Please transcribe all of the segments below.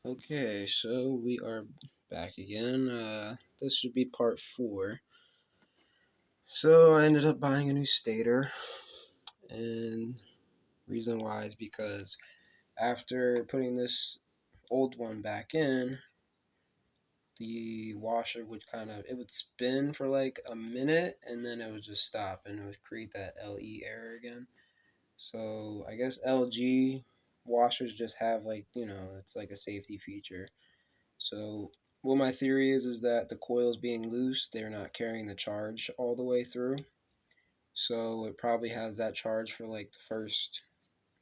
Okay, so we are back again. This should be part 4. So I ended up buying a new stator, and reason why is because after putting this old one back in, the washer would it would spin for like a minute, and then it would just stop, and it would create that LE error again. So I guess LG washers just have it's like a safety feature. So what my theory is that the coils being loose, they're not carrying the charge all the way through. So it probably has that charge for like the first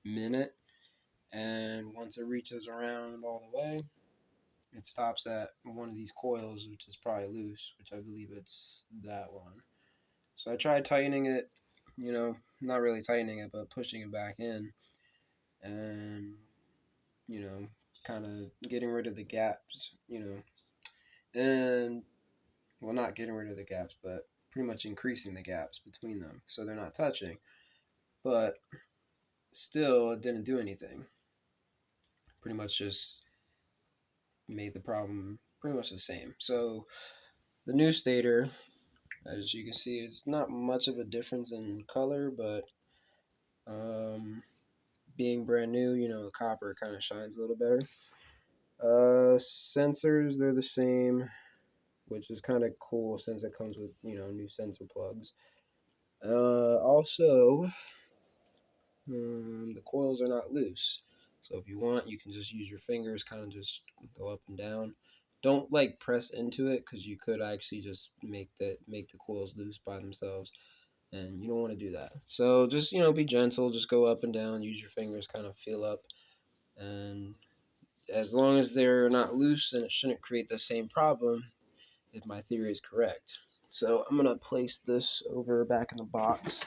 minute, and once it reaches around all the way, it stops at one of these coils, which is probably loose, which I believe it's that one. So I tried tightening it, not really tightening it, but pushing it back in, and you know, kind of getting rid of the gaps, and well, not getting rid of the gaps, but pretty much increasing the gaps between them so they're not touching. But still, it didn't do anything. Pretty much just made the problem pretty much the same. So the new stator, as you can see, it's not much of a difference in color, but being brand new, the copper kind of shines a little better. Sensors, they're the same, which is kind of cool since it comes with new sensor plugs. Also, the coils are not loose, so if you want, you can just use your fingers, kind of just go up and down. Don't like press into it, because you could actually just make the coils loose by themselves, and you don't want to do that. So just be gentle, just go up and down, use your fingers, kind of feel up, and as long as they're not loose, then it shouldn't create the same problem, if my theory is correct. So I'm gonna place this over back in the box.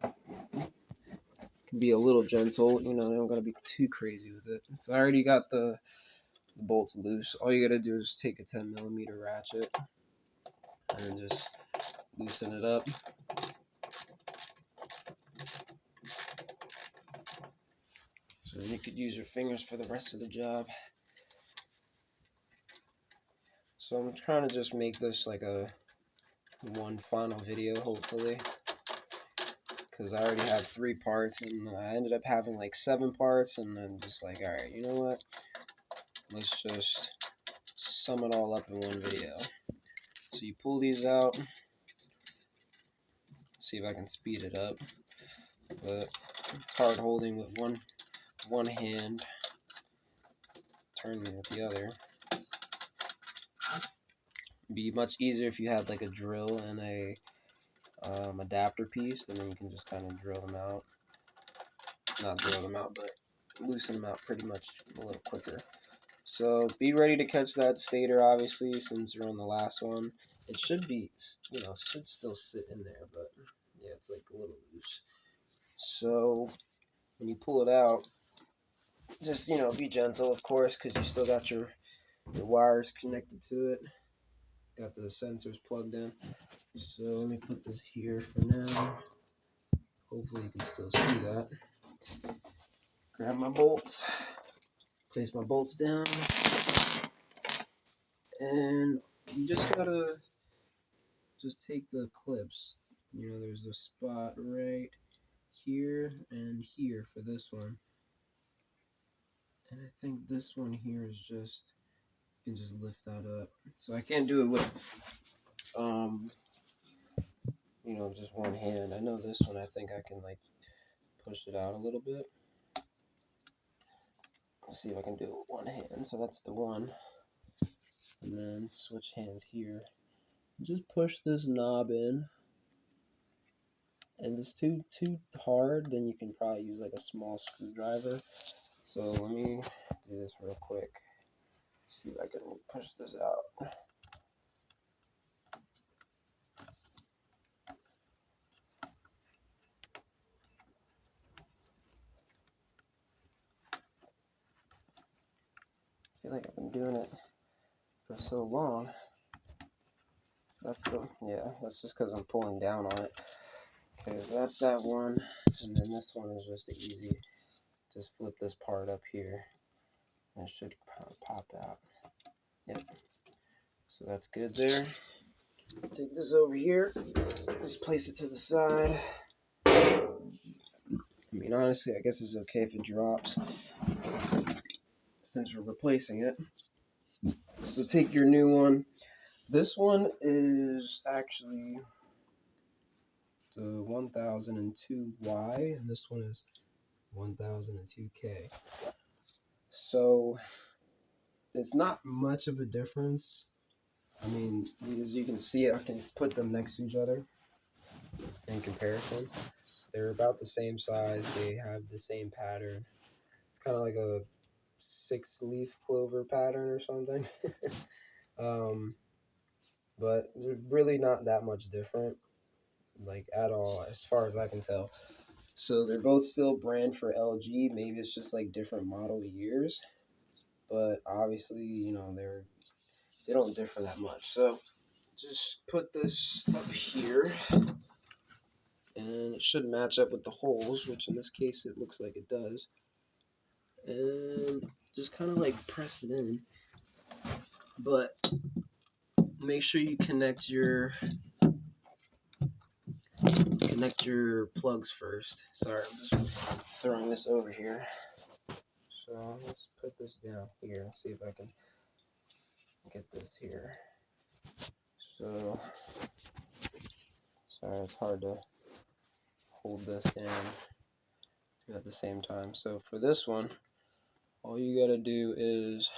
Can be a little gentle, you don't gotta be too crazy with it. So I already got the bolts loose. All you gotta do is take a 10mm ratchet and just loosen it up. So then you could use your fingers for the rest of the job. So I'm trying to just make this like a one final video, hopefully, because I already have 3 parts, and I ended up having like 7 parts, and then just like, alright, you know what? Let's just sum it all up in one video. So you pull these out. See if I can speed it up, but it's hard holding with one hand, turning with the other. It'd be much easier if you had like a drill and a adapter piece, and then you can just kind of drill them out. Not drill them out, but loosen them out pretty much a little quicker. So be ready to catch that stator, obviously, since you're on the last one. It should be, should still sit in there, but yeah, it's like a little loose. So when you pull it out, just, be gentle, of course, because you still got your wires connected to it. Got the sensors plugged in. So let me put this here for now. Hopefully you can still see that. Grab my bolts. Place my bolts down. And you just gotta just take the clips. There's a spot right here and here for this one. And I think this one here is just, you can just lift that up. So I can't do it with just one hand. I know this one, I think I can like push it out a little bit. Let's see if I can do it with one hand. So that's the one. And then switch hands here. Just push this knob in. And if it's too hard, then you can probably use like a small screwdriver. So let me do this real quick. See if I can push this out. I feel like I've been doing it for so long. That's just because I'm pulling down on it. Okay, so that's that one, and then this one is just easy. Just flip this part up here. It should pop out. Yep. So that's good there. Take this over here. Just place it to the side. I mean, honestly, I guess it's okay if it drops since we're replacing it. So take your new one. This one is actually the 1002Y, and this one is 1002K. So it's not much of a difference. I mean, as you can see, I can put them next to each other in comparison. They're about the same size. They have the same pattern. It's kind of like a 6-leaf clover pattern or something. But they're really not that much different, like at all, as far as I can tell. So they're both still brand for LG. Maybe it's just like different model years, but obviously, you know, they don't differ that much. So just put this up here, and it should match up with the holes, which in this case it looks like it does. And just kind of like press it in, but make sure you connect your plugs first. Sorry, I'm just throwing this over here. So let's put this down here and see if I can get this here. So sorry, it's hard to hold this down at the same time. So for this one, all you gotta do is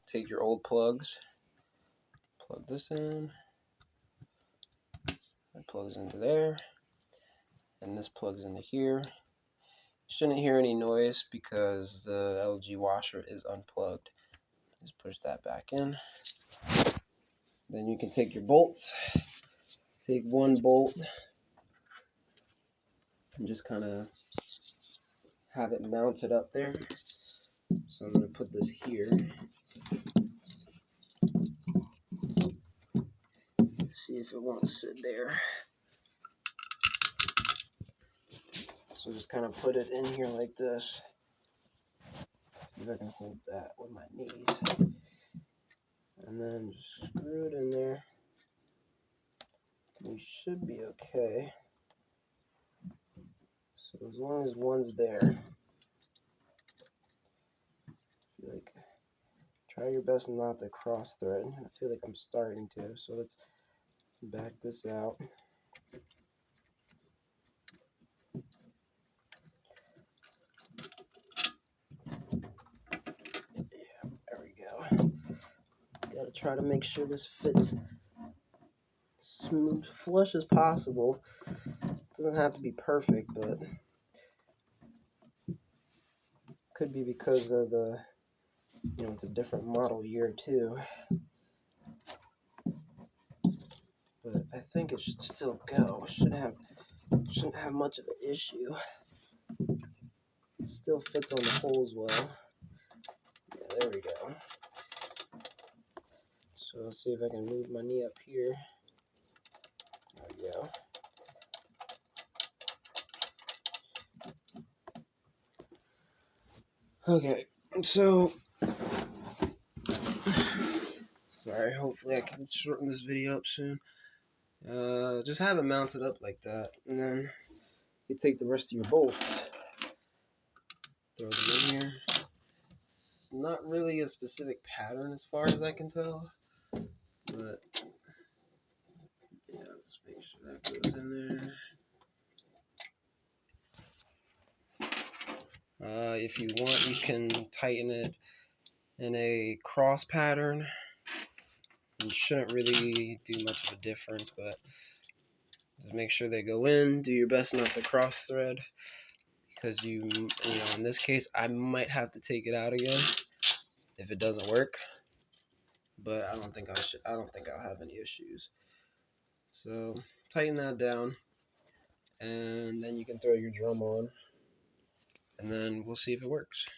take your old plugs, plug this in, it plugs into there, and this plugs into here. Shouldn't hear any noise because the LG washer is unplugged. Just push that back in. Then you can take your bolts, take one bolt, and just kind of have it mounted up there. So I'm going to put this here. See if it won't sit there. So just kind of put it in here like this. See if I can hold that with my knees. And then just screw it in there. We should be okay. So as long as one's there, try your best not to cross thread. I feel like I'm starting to. So let's back this out. Yeah, there we go. Gotta try to make sure this fits smooth, flush as possible. It doesn't have to be perfect, but could be because of the, you know, it's a different model year too. But I think it should still go. Shouldn't have much of an issue. It still fits on the holes well. Yeah, there we go. So let's see if I can move my knee up here. There we go. Okay, so sorry, hopefully I can shorten this video up soon. Just have it mounted up like that, and then you take the rest of your bolts, throw them in here. It's not really a specific pattern as far as I can tell, but yeah, just make sure that goes in there. If you want, you can tighten it in a cross pattern. It shouldn't really do much of a difference, but just make sure they go in. Do your best not to cross thread, because you know, in this case, I might have to take it out again if it doesn't work. But I don't think I'll have any issues. So tighten that down, and then you can throw your drum on, and then we'll see if it works.